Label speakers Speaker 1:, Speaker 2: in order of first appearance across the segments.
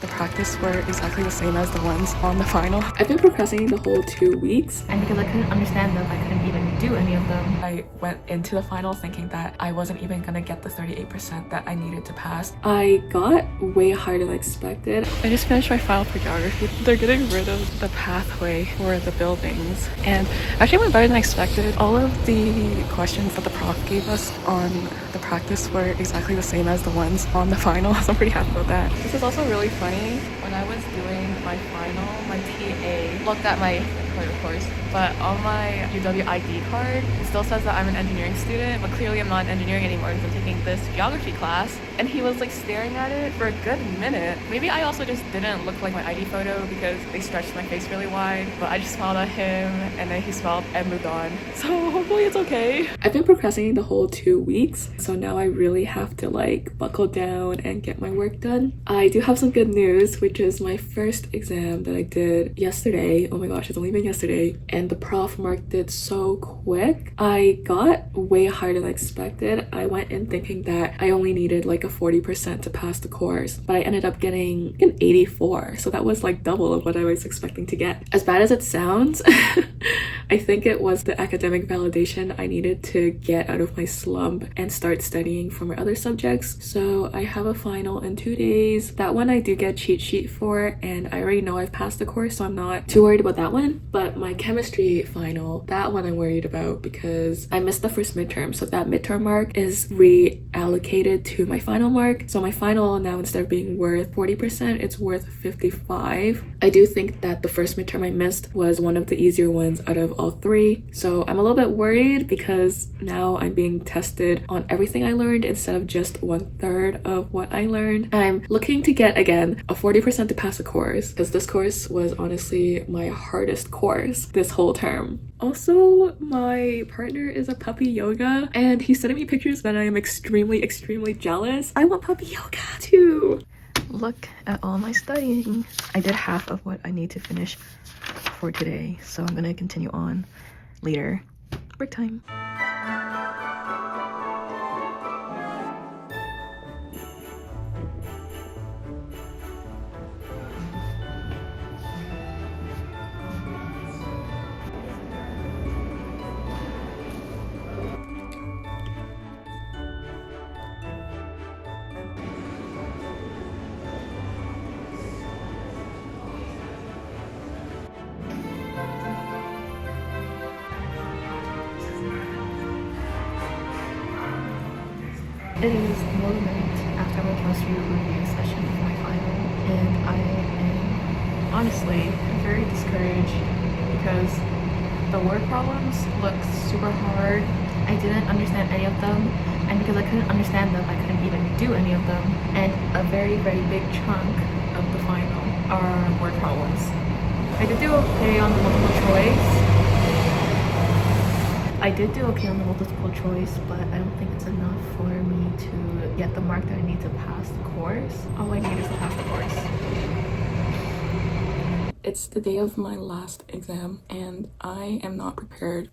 Speaker 1: The practice were exactly the same as the ones on the final. I've been procrastinating the whole 2 weeks,
Speaker 2: and because I couldn't understand them, I couldn't even do any of them.
Speaker 1: I went into the final thinking that I wasn't even gonna get the 38% that I needed to pass. I got way higher than expected. I just finished my final for geography. They're getting rid of the pathway for the buildings, and actually went better than expected. All of the questions that the prof gave us on the practice were exactly the same as the ones on the final, so I'm pretty happy about that. This is also really funny. When I was doing my final, my TA looked at my card, of course, but on my UW ID card, it still says that I'm an engineering student, but clearly I'm not engineering anymore because I'm taking this geography class. And he was like staring at it for a good minute. Maybe I also just didn't look like my ID photo because they stretched my face really wide, but I just smiled at him and then he smiled and moved on. So hopefully it's okay. I've been procrastinating the whole 2 weeks, so now I really have to like buckle down and get my work done. I do have some good news, which is my first exam that I did yesterday. Oh my gosh, it's only been yesterday, and the prof marked it so quick. I got way higher than expected. I went in thinking that I only needed like a 40% to pass the course, but I ended up getting an 84, so that was like double of what I was expecting to get. As bad as it sounds, I think it was the academic validation I needed to get out of my slump and start studying for my other subjects. So I have a final in 2 days. That one I do get cheat sheet for, and I already know I've passed the course, so I'm not too worried about that one. But my chemistry final, that one I'm worried about because I missed the first midterm, so that midterm mark is reallocated to my final mark. So my final now, instead of being worth 40%, it's worth 55. I do think that the first midterm I missed was one of the easier ones out of all 3, so I'm a little bit worried because now I'm being tested on everything I learned instead of just 1/3 of what I learned. I'm looking to get, again, a 40% to pass a course because this course was honestly my hardest course this whole term. Also, my partner is a puppy yoga and he's sending me pictures that I am extremely jealous. I want puppy yoga too. Look at all my studying. I did half of what I need to finish for today, so I'm gonna continue on later. Break time.
Speaker 2: It is moment after my chemistry review session for my final, and I am honestly very discouraged because the word problems look super hard. I didn't understand any of them, and because I couldn't understand them, I couldn't even do any of them. And a very big chunk of the final are word problems. I did do okay on the multiple choice. I did do okay on the multiple choice, but I don't think it's enough for me to get the mark that I need to pass the course. All I need is to pass the course.
Speaker 1: It's the day of my last exam and I am not prepared.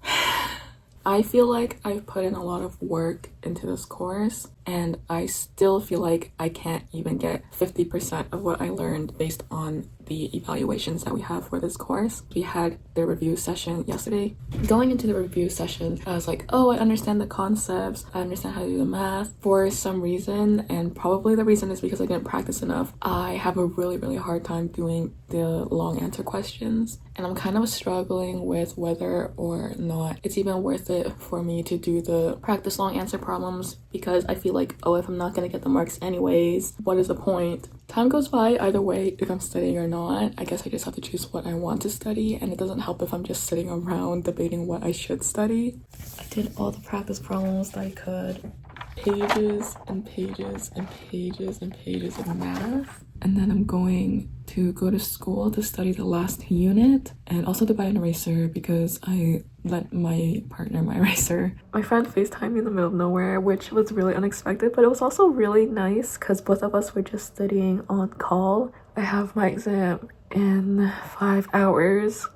Speaker 1: I feel like I've put in a lot of work into this course and I still feel like I can't even get 50% of what I learned based on the evaluations that we have for this course. We had the review session yesterday. Going into the review session, I was like, oh, I understand the concepts, I understand how to do the math. For some reason, and probably the reason is because I didn't practice enough, I have a really hard time doing the long answer questions. And I'm kind of struggling with whether or not it's even worth it for me to do the practice long answer problems because I feel like, oh, if I'm not gonna get the marks anyways, what is the point? Time goes by either way if I'm studying or not. I guess I just have to choose what I want to study, and it doesn't help if I'm just sitting around debating what I should study. I did all the practice problems that I could. Pages and pages and pages and pages of math. And then I'm going to go to school to study the last unit and also to buy an eraser because I lent my partner my eraser. My friend FaceTimed me in the middle of nowhere, which was really unexpected, but it was also really nice because both of us were just studying on call. I have my exam in 5 hours.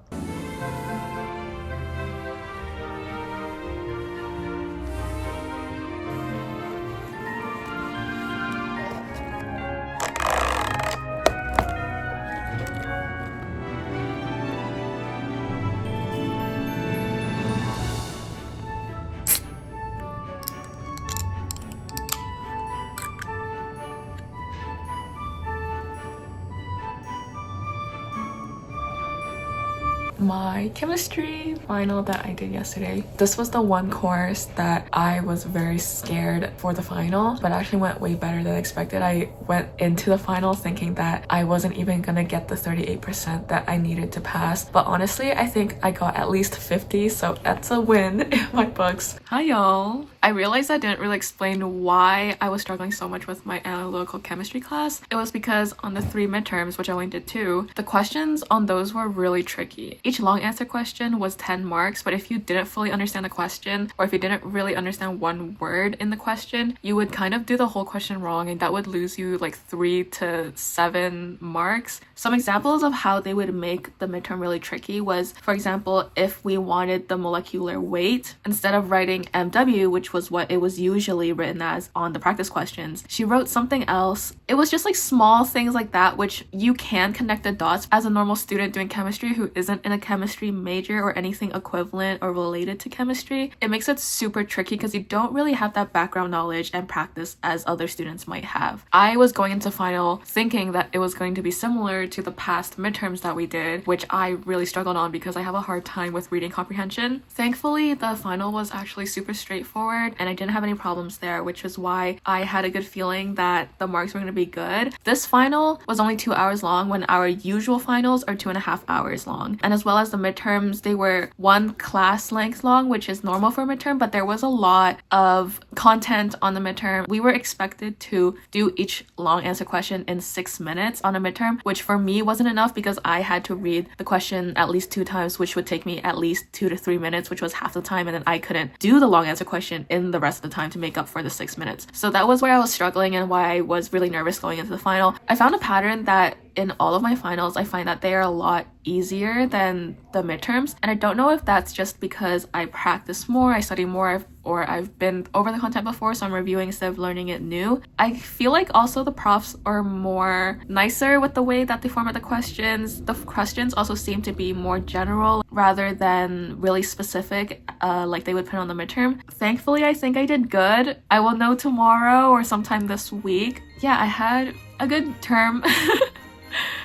Speaker 1: my chemistry final that I did yesterday. This was the one course that I was very scared for the final, but actually went way better than expected. I went into the final thinking that I wasn't even gonna get the 38% that I needed to pass, but honestly I think I got at least 50, so that's a win in my books. Hi y'all. I realized I didn't really explain why I was struggling so much with my analytical chemistry class. It was because on the 3 midterms, which I only did 2, the questions on those were really tricky. Each long answer question was 10 marks, but if you didn't fully understand the question, or if you didn't really understand one word in the question, you would kind of do the whole question wrong, and that would lose you like 3 to 7 marks. Some examples of how they would make the midterm really tricky was, for example, if we wanted the molecular weight, instead of writing MW, which was what it was usually written as on the practice questions, she wrote something else. It was just like small things like that, which you can connect the dots as a normal student doing chemistry who isn't in a chemistry major or anything equivalent or related to chemistry. It makes it super tricky because you don't really have that background knowledge and practice as other students might have. I was going into final thinking that it was going to be similar to the past midterms that we did, which I really struggled on because I have a hard time with reading comprehension. Thankfully, the final was actually super straightforward and I didn't have any problems there, which is why I had a good feeling that the marks were going to be good. This final was only 2 hours long when our usual finals are 2.5 hours long. And as well as the midterms, they were 1 class length long, which is normal for a midterm, but there was a lot of content on the midterm. We were expected to do each long answer question in 6 minutes on a midterm, which for me wasn't enough because I had to read the question at least 2 times, which would take me at least 2 to 3 minutes, which was half the time, and then I couldn't do the long answer question in the rest of the time to make up for the 6 minutes. So that was where I was struggling and why I was really nervous going into the final. I found a pattern that in all of my finals, I find that they are a lot easier than the midterms. And I don't know if that's just because I practice more, I study more, or I've been over the content before, so I'm reviewing instead of learning it new. I feel like also the profs are more nicer with the way that they format the questions. The questions also seem to be more general rather than really specific, like they would put on the midterm. Thankfully, I think I did good. I will know tomorrow or sometime this week. Yeah, I had a good term.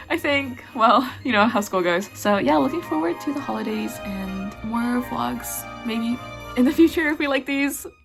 Speaker 1: I think, well, you know how school goes. So yeah, looking forward to the holidays and more vlogs maybe in the future if we like these.